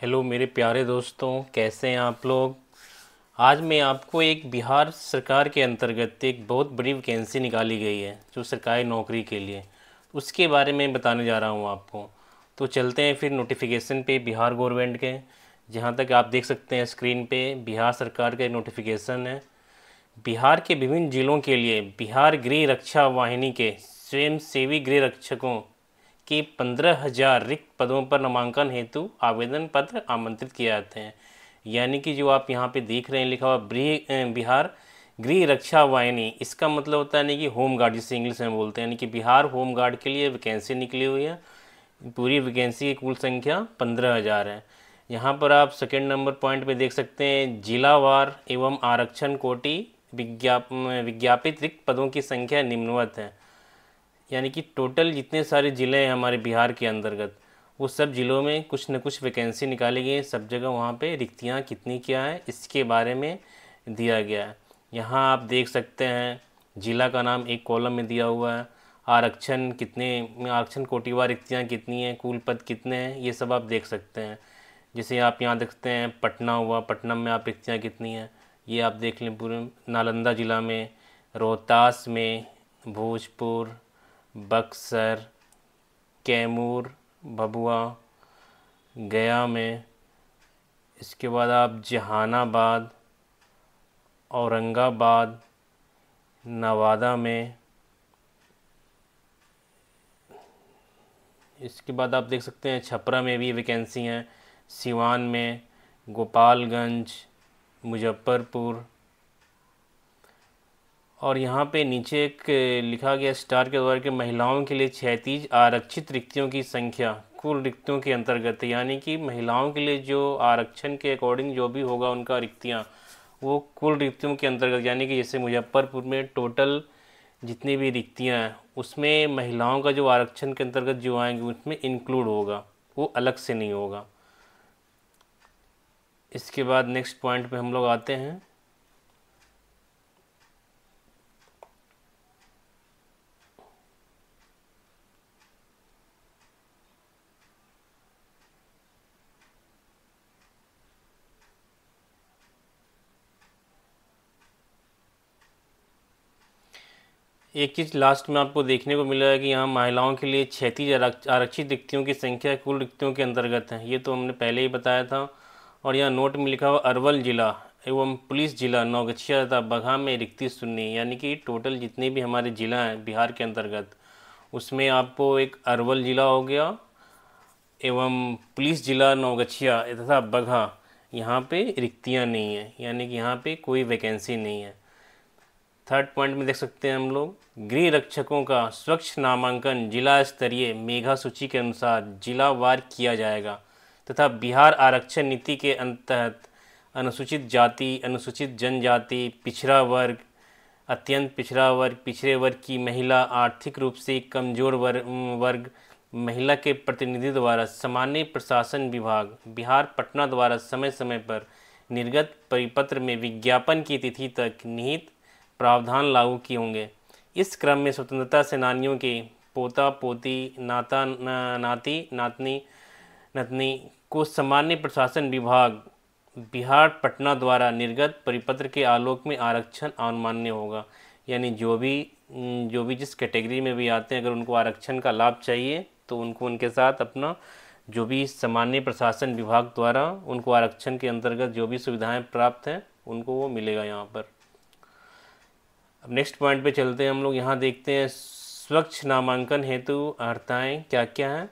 Hello मेरे प्यारे दोस्तों, कैसे हैं आप लोग। आज मैं आपको एक बिहार सरकार के अंतर्गत एक बहुत बड़ी वैकेंसी निकाली गई है जो सरकारी नौकरी के लिए, उसके बारे में बताने जा रहा हूँ आपको। तो चलते हैं फिर नोटिफिकेशन पे बिहार गवर्नमेंट के। जहाँ तक आप देख सकते हैं स्क्रीन पे बिहार सरकार का नोटिफिकेशन है। बिहार के विभिन्न जिलों के लिए बिहार गृह रक्षा वाहिनी के स्वयंसेवी गृह रक्षकों के 15,000 रिक्त पदों पर नामांकन हेतु आवेदन पत्र आमंत्रित किए जाते हैं। यानी कि जो आप यहाँ पे देख रहे हैं लिखा हुआ बिहार गृह रक्षा वाहिनी, इसका मतलब होता है नहीं कि होम गार्ड, जिसे इंग्लिश में बोलते हैं, यानी कि बिहार होम गार्ड के लिए वैकेंसी निकली हुई है। पूरी वैकेंसी की कुल संख्या 15,000 है। यहाँ पर आप सेकेंड नंबर पॉइंट पे देख सकते हैं जिलावार एवं आरक्षण कोटि विज्ञापित रिक्त पदों की संख्या निम्नवत है। यानी कि टोटल जितने सारे ज़िले हैं हमारे बिहार के अंतर्गत, वो सब ज़िलों में कुछ न कुछ वैकेंसी निकाली गई है। सब जगह वहाँ पे रिक्तियाँ कितनी क्या है इसके बारे में दिया गया है। यहाँ आप देख सकते हैं ज़िला का नाम एक कॉलम में दिया हुआ है, आरक्षण कितने, आरक्षण कोटिवार रिक्तियाँ कितनी हैं, कुल पद कितने हैं, ये सब आप देख सकते हैं। जैसे आप यहाँ देखते हैं पटना हुआ, पटना में आप रिक्तियाँ कितनी हैं ये आप देख लें। पूरे नालंदा ज़िला में, रोहतास में, भोजपुर, बक्सर, कैमूर, भभुआ, गया में, इसके बाद आप जहानाबाद, औरंगाबाद, नवादा में, इसके बाद आप देख सकते हैं छपरा में भी वैकेंसी हैं, सिवान में, गोपालगंज, मुजफ्फरपुर। और यहाँ पे नीचे एक लिखा गया स्टार के द्वारा कि महिलाओं के लिए 36 आरक्षित रिक्तियों की संख्या कुल रिक्तियों के अंतर्गत है। यानी कि महिलाओं के लिए जो आरक्षण के अकॉर्डिंग जो भी होगा उनका रिक्तियाँ, वो कुल रिक्तियों के अंतर्गत, यानी कि जैसे मुजफ्फरपुर में टोटल जितनी भी रिक्तियाँ हैं उसमें महिलाओं का जो आरक्षण के अंतर्गत जो आएंगे उसमें इंक्लूड होगा, वो अलग से नहीं होगा। इसके बाद नेक्स्ट पॉइंट पे हम लोग आते हैं। एक चीज़ लास्ट में आपको देखने को मिला है कि यहाँ महिलाओं के लिए 36 आरक्षित रिक्तियों की संख्या कुल रिक्तियों के अंतर्गत है, ये तो हमने पहले ही बताया था। और यहाँ नोट में लिखा हुआ अरवल जिला एवं पुलिस जिला नौगछिया तथा बगहा में रिक्ति सुननी, यानी कि टोटल जितने भी हमारे ज़िला हैं बिहार के अंतर्गत, उसमें आपको एक अरवल ज़िला हो गया एवं पुलिस जिला नौगछिया तथा बगहा, यहाँ पे रिक्तियाँ नहीं हैं, यानी कि यहाँ पे कोई वैकेंसी नहीं है। थर्ड पॉइंट में देख सकते हैं हम लोग गृह रक्षकों का स्वच्छ नामांकन जिला स्तरीय मेघा सूची के अनुसार जिलावार किया जाएगा तथा बिहार आरक्षण नीति के अंतर्गत अनुसूचित जाति, अनुसूचित जनजाति, पिछड़ा वर्ग, अत्यंत पिछड़ा वर्ग, पिछड़े वर्ग की महिला, आर्थिक रूप से कमजोर वर्ग महिला के प्रतिनिधि द्वारा सामान्य प्रशासन विभाग बिहार पटना द्वारा समय समय पर निर्गत परिपत्र में विज्ञापन की तिथि तक निहित प्रावधान लागू किए होंगे। इस क्रम में स्वतंत्रता सेनानियों के पोता पोती, नाता नाती नातनी नतनी को सामान्य प्रशासन विभाग बिहार पटना द्वारा निर्गत परिपत्र के आलोक में आरक्षण अवमान्य होगा। यानी जो भी जिस कैटेगरी में भी आते हैं, अगर उनको आरक्षण का लाभ चाहिए तो उनको उनके साथ अपना जो भी सामान्य प्रशासन विभाग द्वारा उनको आरक्षण के अंतर्गत जो भी सुविधाएं प्राप्त हैं उनको वो मिलेगा यहाँ पर। अब नेक्स्ट पॉइंट पे चलते हैं हम लोग। यहाँ देखते हैं स्वच्छ नामांकन हेतु अर्हताएँ क्या क्या हैं।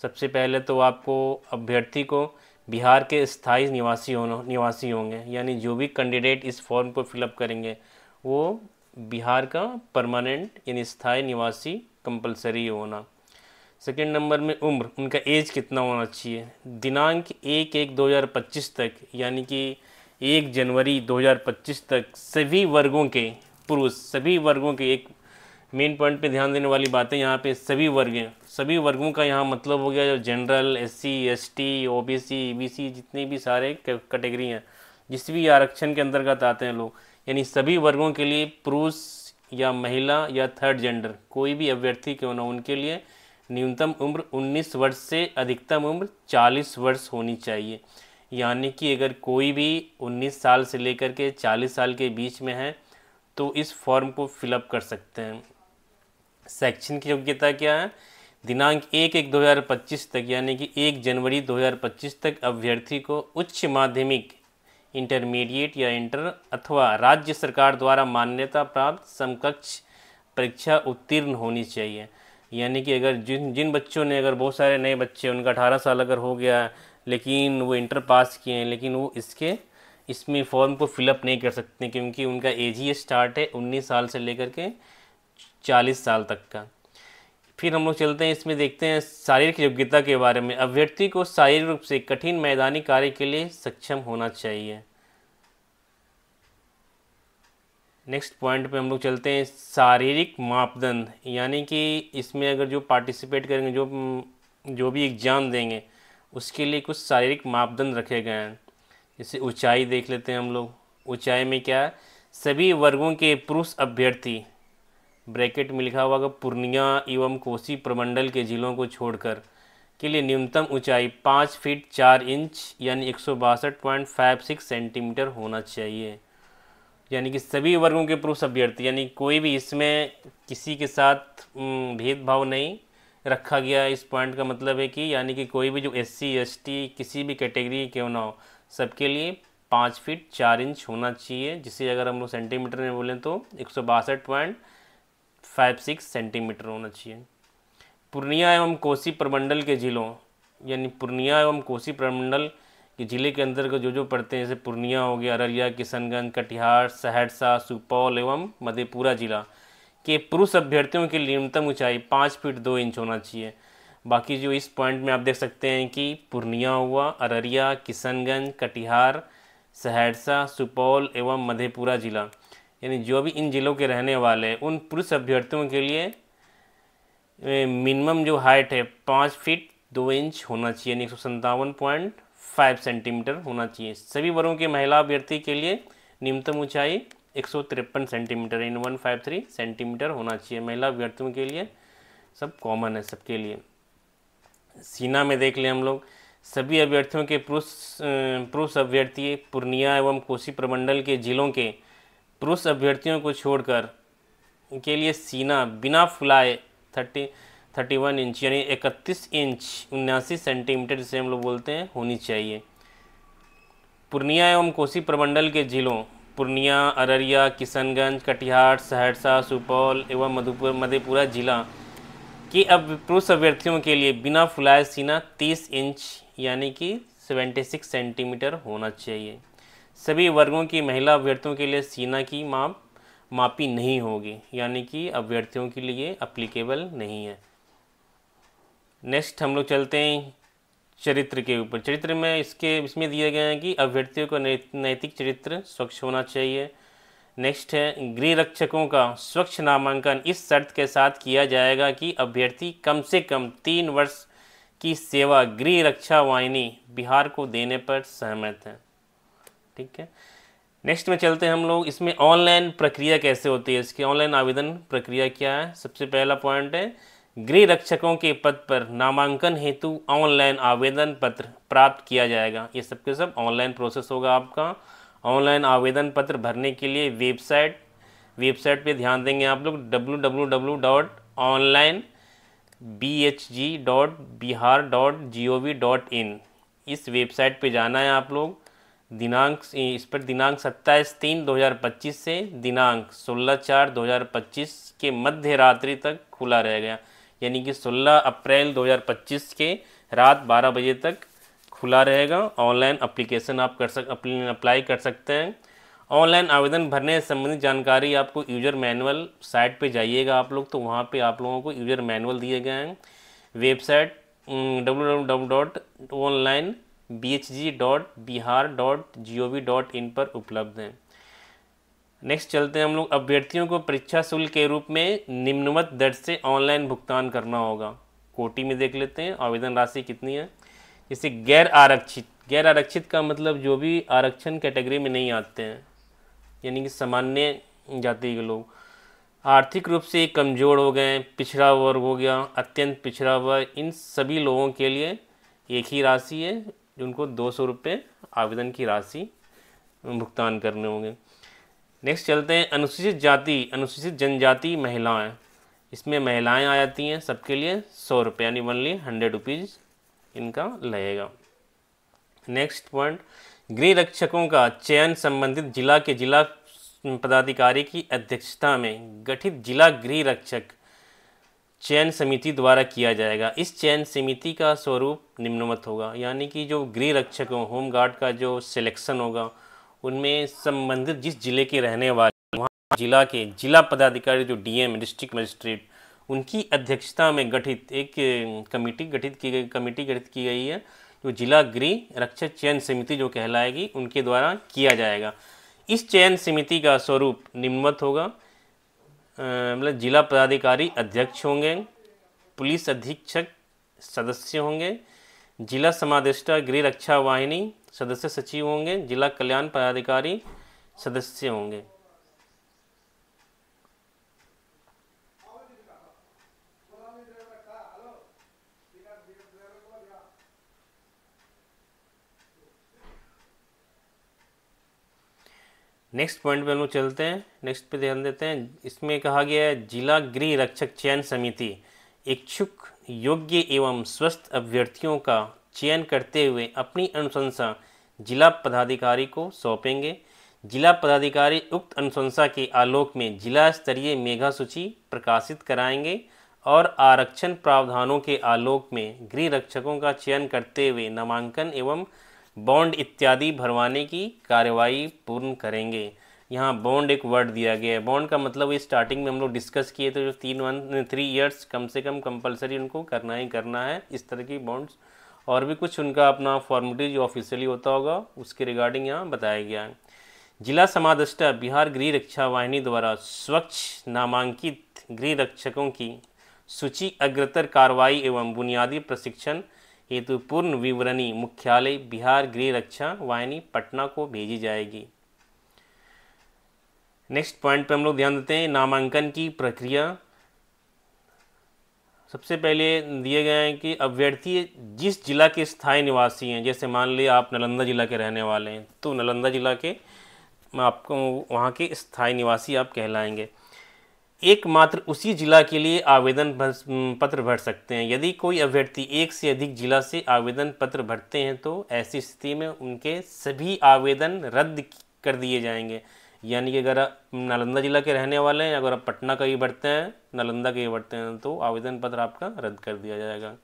सबसे पहले तो आपको अभ्यर्थी को बिहार के स्थायी निवासी होंगे, यानी जो भी कैंडिडेट इस फॉर्म को फिलअप करेंगे वो बिहार का परमानेंट यानी स्थायी निवासी कंपलसरी होना। सेकेंड नंबर में उम्र, उनका एज कितना होना चाहिए। दिनांक 1/1/2025 तक, यानी कि 1 जनवरी 2025 तक सभी वर्गों के पुरुष, सभी वर्गों के, एक मेन पॉइंट पे ध्यान देने वाली बातें यहाँ पे सभी वर्ग हैं। सभी वर्गों का यहाँ मतलब हो गया जो general, SC ST OBC EBC जितने भी सारे कैटेगरी हैं, जिस भी आरक्षण के अंतर्गत आते हैं लोग, यानी सभी वर्गों के लिए पुरुष या महिला या थर्ड जेंडर कोई भी अभ्यर्थी क्यों ना, उनके लिए न्यूनतम उम्र 19 वर्ष से अधिकतम उम्र 40 वर्ष होनी चाहिए। यानी कि अगर कोई भी 19 साल से लेकर के 40 साल के बीच में है तो इस फॉर्म को फिलअप कर सकते हैं। शैक्षणिक योग्यता क्या है? दिनांक 1/1/2025 तक यानी कि 1 जनवरी 2025 तक अभ्यर्थी को उच्च माध्यमिक, इंटरमीडिएट या इंटर अथवा राज्य सरकार द्वारा मान्यता प्राप्त समकक्ष परीक्षा उत्तीर्ण होनी चाहिए। यानी कि अगर जिन बच्चों ने, अगर बहुत सारे नए बच्चे, उनका 18 साल अगर हो गया है लेकिन वो इंटर पास किए हैं, लेकिन वो इसमें फॉर्म को फिलअप नहीं कर सकते क्योंकि उनका एज ही स्टार्ट है 19 साल से लेकर के 40 साल तक का। फिर हम लोग चलते हैं, इसमें देखते हैं शारीरिक योग्यता के बारे में। अभ्यर्थी को शारीरिक रूप से कठिन मैदानी कार्य के लिए सक्षम होना चाहिए। नेक्स्ट पॉइंट पे हम लोग चलते हैं, शारीरिक मापदंड। यानी कि इसमें अगर जो पार्टिसिपेट करेंगे, जो भी एग्ज़ाम देंगे, उसके लिए कुछ शारीरिक मापदंड रखे गए हैं। जैसे ऊंचाई देख लेते हैं हम लोग। ऊंचाई में क्या है? सभी वर्गों के पुरुष अभ्यर्थी, ब्रैकेट में लिखा हुआ पूर्णिया एवं कोसी प्रमंडल के जिलों को छोड़कर, के लिए न्यूनतम ऊंचाई 5 फीट 4 इंच यानी 162.56 सेंटीमीटर होना चाहिए। यानी कि सभी वर्गों के पुरुष अभ्यर्थी, यानी कोई भी इसमें किसी के साथ भेदभाव नहीं रखा गया। इस पॉइंट का मतलब है कि यानी कि कोई भी जो SC ST किसी भी कैटेगरी क्यों ना हो, सबके लिए 5 फीट 4 इंच होना चाहिए, जिसे अगर हम लोग सेंटीमीटर में बोलें तो 162.56 सेंटीमीटर होना चाहिए। पूर्णिया एवं कोसी प्रमंडल के जिलों, यानी पूर्णिया एवं कोसी प्रमंडल के ज़िले के अंतर्गत जो पड़ते हैं, जैसे पूर्णिया हो गया, अररिया, किशनगंज, कटिहार, सहरसा, सुपौल एवं मधेपुरा जिला के पुरुष अभ्यर्थियों की न्यूनतम ऊंचाई 5 फीट 2 इंच होना चाहिए। बाकी जो इस पॉइंट में आप देख सकते हैं कि पूर्णिया हुआ, अररिया, किशनगंज, कटिहार, सहरसा, सुपौल एवं मधेपुरा जिला, यानी जो भी इन जिलों के रहने वाले हैं, उन पुरुष अभ्यर्थियों के लिए मिनिमम जो हाइट है 5 फीट 2 इंच होना चाहिए, यानी 157.5 सेंटीमीटर होना चाहिए। सभी वर्गों के महिला अभ्यर्थी के लिए न्यूनतम ऊंचाई 153 सेंटीमीटर यानी 153 सेंटीमीटर होना चाहिए। महिला अभ्यर्थियों के लिए सब कॉमन है, सबके लिए। सीना में देख लें हम लोग, सभी अभ्यर्थियों के पुरुष अभ्यर्थी पूर्णिया एवं कोसी प्रमंडल के जिलों के पुरुष अभ्यर्थियों को छोड़कर के लिए सीना बिना फुलाए 31 इंच यानी 31 इंच 79 सेंटीमीटर जिसे हम लोग बोलते हैं होनी चाहिए। पूर्णिया एवं कोसी प्रमंडल के जिलों पूर्णिया, अररिया, किशनगंज, कटिहार, सहरसा, सुपौल एवं मधेपुरा जिला के अब पुरुष अभ्यर्थियों के लिए बिना फुलाए सीना 30 इंच यानी कि 76 सेंटीमीटर होना चाहिए। सभी वर्गों की महिला अभ्यर्थियों के लिए सीना की मापी नहीं होगी, यानी कि अभ्यर्थियों के लिए अप्लीकेबल नहीं है। नेक्स्ट हम लोग चलते हैं चरित्र के ऊपर। चरित्र में इसमें दिए गए हैं कि अभ्यर्थियों का नैतिक चरित्र स्वच्छ होना चाहिए। नेक्स्ट है, गृह रक्षकों का स्वच्छ नामांकन इस शर्त के साथ किया जाएगा कि अभ्यर्थी कम से कम 3 वर्ष की सेवा गृह रक्षा वाहिनी बिहार को देने पर सहमत हैं। ठीक है, नेक्स्ट में चलते हैं हम लोग। इसमें ऑनलाइन प्रक्रिया कैसे होती है, इसकी ऑनलाइन आवेदन प्रक्रिया क्या है। सबसे पहला पॉइंट है, गृह रक्षकों के पद पर नामांकन हेतु ऑनलाइन आवेदन पत्र प्राप्त किया जाएगा। ये सबके सब ऑनलाइन प्रोसेस होगा आपका। ऑनलाइन आवेदन पत्र भरने के लिए वेबसाइट पे ध्यान देंगे आप लोग, www.onlinebhg.bihar.gov.in इस वेबसाइट पे जाना है आप लोग। इस पर दिनांक 27/3/2025 से दिनांक 16/4/2025 के मध्य रात्रि तक खुला रहेगा, यानी कि 16 अप्रैल 2025 के रात 12 बजे तक खुला रहेगा। ऑनलाइन एप्लीकेशन आप अप्लाई कर सकते हैं। ऑनलाइन आवेदन भरने से संबंधित जानकारी आपको यूजर मैनुअल साइट पे जाइएगा आप लोग, तो वहाँ पे आप लोगों को यूजर मैनुअल दिए गए हैं। वेबसाइट www.onlinebhg.bihar.gov.in पर उपलब्ध हैं। नेक्स्ट चलते हैं हम लोग। अभ्यर्थियों को परीक्षा शुल्क के रूप में निम्नवत दर से ऑनलाइन भुगतान करना होगा। कोटि में देख लेते हैं आवेदन राशि कितनी है। जैसे गैर आरक्षित का मतलब जो भी आरक्षण कैटेगरी में नहीं आते हैं, यानी कि सामान्य जाति के लोग, आर्थिक रूप से कमज़ोर हो गए, पिछड़ा वर्ग हो गया, अत्यंत पिछड़ा वर्ग, इन सभी लोगों के लिए एक ही राशि है, उनको 200 रुपये आवेदन की राशि भुगतान करने होंगे। नेक्स्ट चलते हैं अनुसूचित जाति अनुसूचित जनजाति महिलाएं। इसमें महिलाएं आ जाती हैं, सबके लिए 100 रुपये यानी ओनली 100 रुपीज़ इनका लगेगा। नेक्स्ट पॉइंट, गृह रक्षकों का चयन संबंधित जिला के जिला पदाधिकारी की अध्यक्षता में गठित जिला गृह रक्षक चयन समिति द्वारा किया जाएगा। इस चयन समिति का स्वरूप निम्नवत होगा, यानी कि जो गृह रक्षक होम गार्ड का जो सिलेक्शन होगा उनमें संबंधित जिस जिले के रहने वाले वहाँ जिला के जिला पदाधिकारी जो डीएम डिस्ट्रिक्ट मजिस्ट्रेट उनकी अध्यक्षता में गठित एक कमेटी गठित की गई है, जो जिला गृह रक्षक चयन समिति जो कहलाएगी उनके द्वारा किया जाएगा। इस चयन समिति का स्वरूप निम्नवत होगा, मतलब जिला पदाधिकारी अध्यक्ष होंगे, पुलिस अधीक्षक सदस्य होंगे, जिला समादेष्टा गृह रक्षा वाहिनी सदस्य सचिव होंगे, जिला कल्याण पदाधिकारी सदस्य होंगे। नेक्स्ट पॉइंट पे हम लोग चलते हैं, नेक्स्ट पे ध्यान देते हैं। इसमें कहा गया है जिला गृह रक्षक चयन समिति इच्छुक योग्य एवं स्वस्थ अभ्यर्थियों का चयन करते हुए अपनी अनुशंसा जिला पदाधिकारी को सौंपेंगे। जिला पदाधिकारी उक्त अनुशंसा के आलोक में जिला स्तरीय मेगा सूची प्रकाशित कराएंगे और आरक्षण प्रावधानों के आलोक में गृह रक्षकों का चयन करते हुए नामांकन एवं बॉन्ड इत्यादि भरवाने की कार्यवाही पूर्ण करेंगे। यहाँ बॉन्ड एक वर्ड दिया गया है। बॉन्ड का मतलब ये स्टार्टिंग में हम लोग डिस्कस किए थे, जो 3 ईयर्स कम से कम कंपलसरी उनको करना ही करना है, इस तरह की बॉन्ड्स। और भी कुछ उनका अपना फॉर्मेलिटी जो ऑफिशियली होता होगा उसके रिगार्डिंग यहाँ बताया गया है। जिला समादेष्टा बिहार गृह रक्षा वाहिनी द्वारा स्वच्छ नामांकित गृह रक्षकों की सूची अग्रतर कार्रवाई एवं बुनियादी प्रशिक्षण हेतु पूर्ण विवरणी मुख्यालय बिहार गृह रक्षा वाहिनी पटना को भेजी जाएगी। नेक्स्ट पॉइंट पे हम लोग ध्यान देते हैं नामांकन की प्रक्रिया। सबसे पहले दिए गए हैं कि अभ्यर्थी जिस जिला के स्थायी निवासी हैं, जैसे मान लिया आप नालंदा जिला के रहने वाले हैं तो नालंदा जिला के आपको वहाँ के स्थायी निवासी आप कहलाएंगे। एकमात्र उसी जिला के लिए आवेदन पत्र भर सकते हैं। यदि कोई अभ्यर्थी एक से अधिक जिला से आवेदन पत्र भरते हैं तो ऐसी स्थिति में उनके सभी आवेदन रद्द कर दिए जाएंगे। यानी कि अगर आप नालंदा जिला के रहने वाले हैं, अगर आप पटना का ही भरते हैं, नालंदा के ही भरते हैं, तो आवेदन पत्र आपका रद्द कर दिया जाएगा।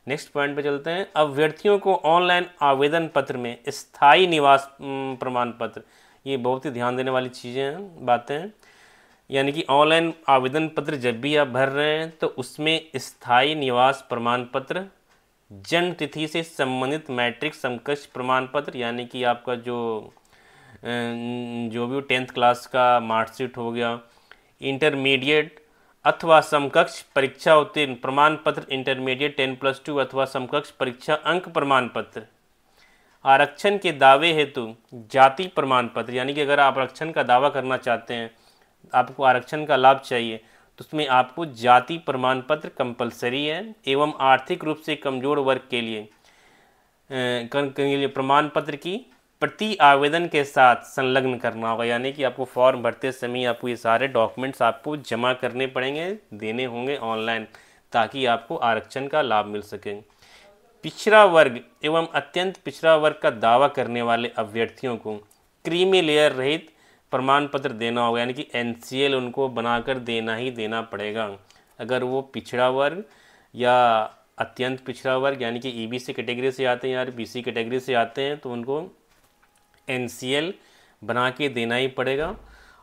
नेक्स्ट पॉइंट पे चलते हैं। अभ्यर्थियों को ऑनलाइन आवेदन पत्र में स्थायी निवास प्रमाण पत्र, ये बहुत ही ध्यान देने वाली चीज़ें हैं, बातें हैं। यानी कि ऑनलाइन आवेदन पत्र जब भी आप भर रहे हैं तो उसमें स्थायी निवास प्रमाण पत्र, जन्म तिथि से संबंधित मैट्रिक समकक्ष प्रमाण पत्र, यानी कि आपका जो भी 10th क्लास का मार्कशीट हो गया, इंटरमीडिएट अथवा समकक्ष परीक्षा उत्तीर्ण प्रमाण पत्र, इंटरमीडिएट 10+2 अथवा समकक्ष परीक्षा अंक प्रमाण पत्र। आरक्षण के दावे हेतु जाति प्रमाण पत्र, यानी कि अगर आप आरक्षण का दावा करना चाहते हैं, आपको आरक्षण का लाभ चाहिए, तो उसमें आपको जाति प्रमाण पत्र कंपलसरी है। एवं आर्थिक रूप से कमज़ोर वर्ग के लिए प्रमाण पत्र की प्रति आवेदन के साथ संलग्न करना होगा। यानी कि आपको फॉर्म भरते समय आपको ये सारे डॉक्यूमेंट्स आपको जमा करने पड़ेंगे, देने होंगे ऑनलाइन, ताकि आपको आरक्षण का लाभ मिल सके। पिछड़ा वर्ग एवं अत्यंत पिछड़ा वर्ग का दावा करने वाले अभ्यर्थियों को क्रीमी लेयर रहित प्रमाण पत्र देना होगा, यानी कि NCL उनको बनाकर देना ही देना पड़ेगा। अगर वो पिछड़ा वर्ग या अत्यंत पिछड़ा वर्ग यानी कि EBC कैटेगरी से आते हैं या BC कैटेगरी से आते हैं तो उनको NCL बना के देना ही पड़ेगा।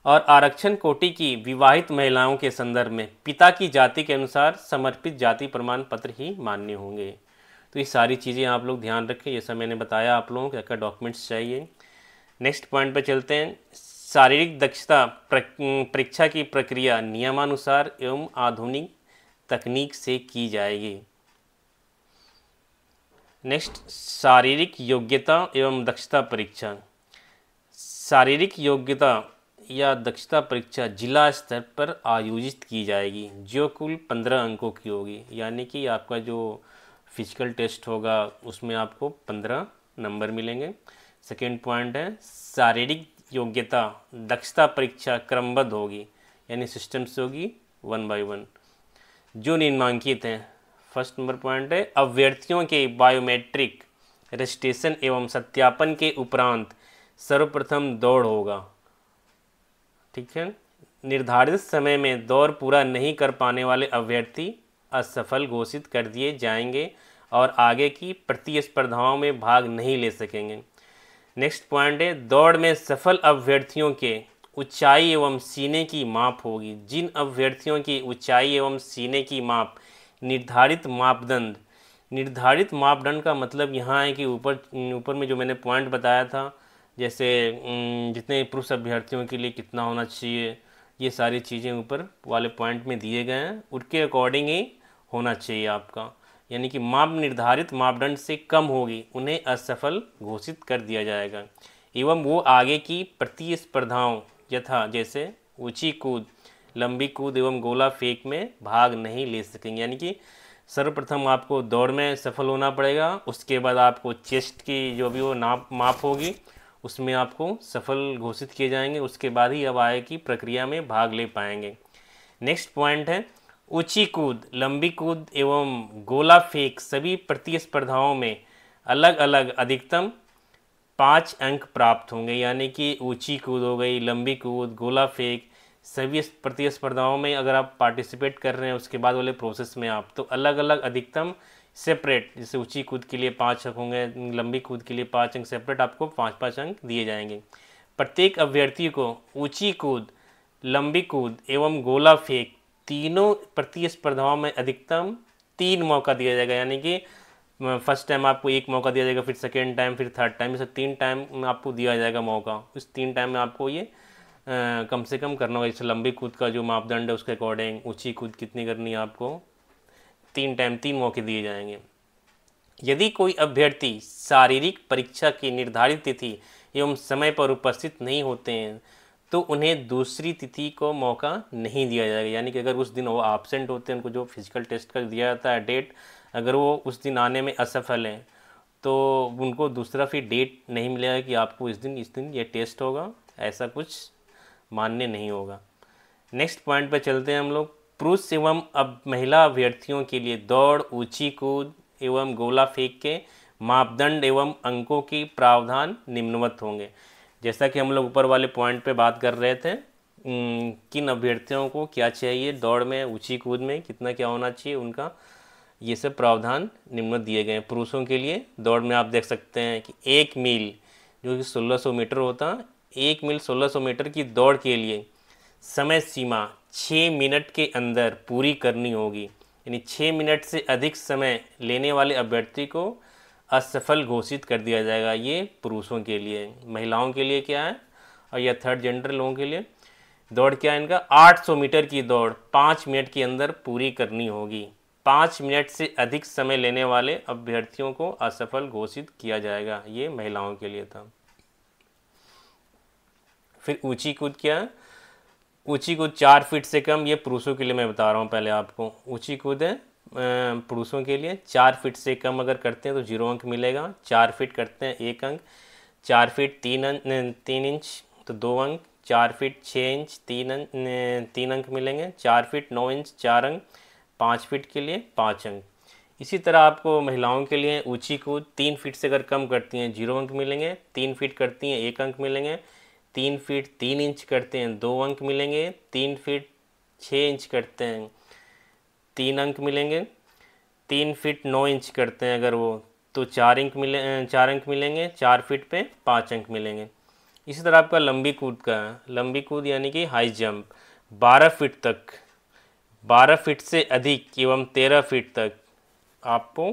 और आरक्षण कोटि की विवाहित महिलाओं के संदर्भ में पिता की जाति के अनुसार समर्पित जाति प्रमाण पत्र ही मान्य होंगे। तो ये सारी चीज़ें आप लोग ध्यान रखें, ये सब मैंने बताया आप लोगों को क्या डॉक्यूमेंट्स चाहिए। नेक्स्ट पॉइंट पे चलते हैं। शारीरिक दक्षता परीक्षा की प्रक्रिया नियमानुसार एवं आधुनिक तकनीक से की जाएगी। नेक्स्ट, शारीरिक योग्यता एवं दक्षता परीक्षा। शारीरिक योग्यता या दक्षता परीक्षा जिला स्तर पर आयोजित की जाएगी, जो कुल 15 अंकों की होगी। यानी कि आपका जो फिजिकल टेस्ट होगा उसमें आपको 15 नंबर मिलेंगे। सेकेंड पॉइंट है शारीरिक योग्यता दक्षता परीक्षा क्रमबद्ध होगी, यानी सिस्टम से होगी 1 by 1, जो निम्नांकित हैं। फर्स्ट नंबर पॉइंट है अभ्यर्थियों के बायोमेट्रिक रजिस्ट्रेशन एवं सत्यापन के उपरांत सर्वप्रथम दौड़ होगा। ठीक है, निर्धारित समय में दौड़ पूरा नहीं कर पाने वाले अभ्यर्थी असफल घोषित कर दिए जाएंगे और आगे की प्रतिस्पर्धाओं में भाग नहीं ले सकेंगे। नेक्स्ट पॉइंट है दौड़ में सफल अभ्यर्थियों के ऊंचाई एवं सीने की माप होगी। जिन अभ्यर्थियों की ऊंचाई एवं सीने की माप निर्धारित मापदंड का मतलब यहाँ है कि ऊपर में जो मैंने पॉइंट बताया था, जैसे जितने पुरुष अभ्यर्थियों के लिए कितना होना चाहिए, ये सारी चीज़ें ऊपर वाले पॉइंट में दिए गए हैं, उनके अकॉर्डिंग ही होना चाहिए आपका। यानी कि माप निर्धारित मापदंड से कम होगी, उन्हें असफल घोषित कर दिया जाएगा एवं वो आगे की प्रतिस्पर्धाओं यथा जैसे ऊंची कूद, लंबी कूद एवं गोला फेंक में भाग नहीं ले सकेंगे। यानी कि सर्वप्रथम आपको दौड़ में सफल होना पड़ेगा, उसके बाद आपको चेस्ट की जो भी वो माप होगी उसमें आपको सफल घोषित किए जाएंगे, उसके बाद ही अब आगे की प्रक्रिया में भाग ले पाएंगे। नेक्स्ट पॉइंट है ऊंची कूद, लंबी कूद एवं गोला फेंक सभी प्रतिस्पर्धाओं में अलग अलग अधिकतम 5 अंक प्राप्त होंगे। यानी कि ऊंची कूद हो गई, लंबी कूद, गोला फेंक, सभी प्रतिस्पर्धाओं में अगर आप पार्टिसिपेट कर रहे हैं उसके बाद वाले प्रोसेस में आप तो अलग अलग अधिकतम सेपरेट, जैसे ऊंची कूद के लिए 5 अंक होंगे, लंबी कूद के लिए 5 अंक, सेपरेट आपको 5-5 अंक दिए जाएंगे। प्रत्येक अभ्यर्थी को ऊंची कूद, लंबी कूद एवं गोला फेंक तीनों प्रतिस्पर्धाओं में अधिकतम 3 मौका दिया जाएगा। यानी कि फर्स्ट टाइम आपको 1 मौका दिया जाएगा, फिर सेकेंड टाइम, फिर थर्ड टाइम, जैसे 3 टाइम आपको दिया जाएगा मौका। इस 3 टाइम में आपको ये कम से कम करना होगा। जैसे लंबी कूद का जो मापदंड है उसके अकॉर्डिंग ऊंची कूद कितनी करनी है आपको 3 टाइम 3 मौके दिए जाएंगे। यदि कोई अभ्यर्थी शारीरिक परीक्षा की निर्धारित तिथि एवं समय पर उपस्थित नहीं होते हैं तो उन्हें दूसरी तिथि को मौका नहीं दिया जाएगा। यानी कि अगर उस दिन वो एब्सेंट होते हैं, उनको जो फिजिकल टेस्ट का दिया जाता है डेट, अगर वो उस दिन आने में असफल हैं तो उनको दूसरा फिर डेट नहीं मिलेगा कि आपको इस दिन ये टेस्ट होगा, ऐसा कुछ मान्य नहीं होगा। नेक्स्ट पॉइंट पे चलते हैं हम लोग। पुरुष एवं अब महिला अभ्यर्थियों के लिए दौड़, ऊंची कूद एवं गोला फेंक के मापदंड एवं अंकों की प्रावधान निम्नवत होंगे। जैसा कि हम लोग ऊपर वाले पॉइंट पे बात कर रहे थे, किन अभ्यर्थियों को क्या चाहिए, दौड़ में, ऊंची कूद में कितना क्या होना चाहिए, उनका ये सब प्रावधान निम्नवत दिए गए हैं। पुरुषों के लिए दौड़ में आप देख सकते हैं कि 1 मील जो कि 1600 मीटर होता, 1 मील 1600 मीटर की दौड़ के लिए समय सीमा 6 मिनट के अंदर पूरी करनी होगी। यानी 6 मिनट से अधिक समय लेने वाले अभ्यर्थी को असफल घोषित कर दिया जाएगा। ये पुरुषों के लिए। महिलाओं के लिए क्या है, और या थर्ड जेंडर लोगों के लिए दौड़ क्या है इनका, 800 मीटर की दौड़ 5 मिनट के अंदर पूरी करनी होगी। 5 मिनट से अधिक समय लेने वाले अभ्यर्थियों को असफल घोषित किया जाएगा। ये महिलाओं के लिए था। फिर ऊंची कूद क्या है, ऊंची कूद 4 फीट से कम, ये पुरुषों के लिए मैं बता रहा हूँ पहले आपको। ऊंची कूद है पुरुषों के लिए 4 फीट से कम अगर करते हैं तो 0 अंक मिलेगा, 4 फीट करते हैं 1 अंक, 4 फीट 3 इंच तो 2 अंक, 4 फीट 6 इंच 3 अंक मिलेंगे, 4 फीट 9 इंच 4 अंक, 5 फीट के लिए 5 अंक। इसी तरह आपको महिलाओं के लिए ऊंची कूद 3 फीट से अगर कम करती हैं 0 अंक मिलेंगे, 3 फीट करती हैं 1 अंक मिलेंगे, 3 फीट 3 इंच करते हैं 2 अंक मिलेंगे, 3 फीट 6 इंच करते हैं 3 अंक मिलेंगे, 3 फीट 9 इंच करते हैं अगर वो तो 4 अंक मिलेंगे, 4 फीट पे 5 अंक मिलेंगे। इसी तरह आपका लंबी कूद का है, लंबी कूद यानी कि हाई जंप 12 फीट तक, 12 फीट से अधिक एवं 13 फीट तक आपको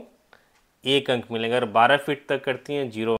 1 अंक मिलेगा। अगर 12 फीट तक करती हैं 0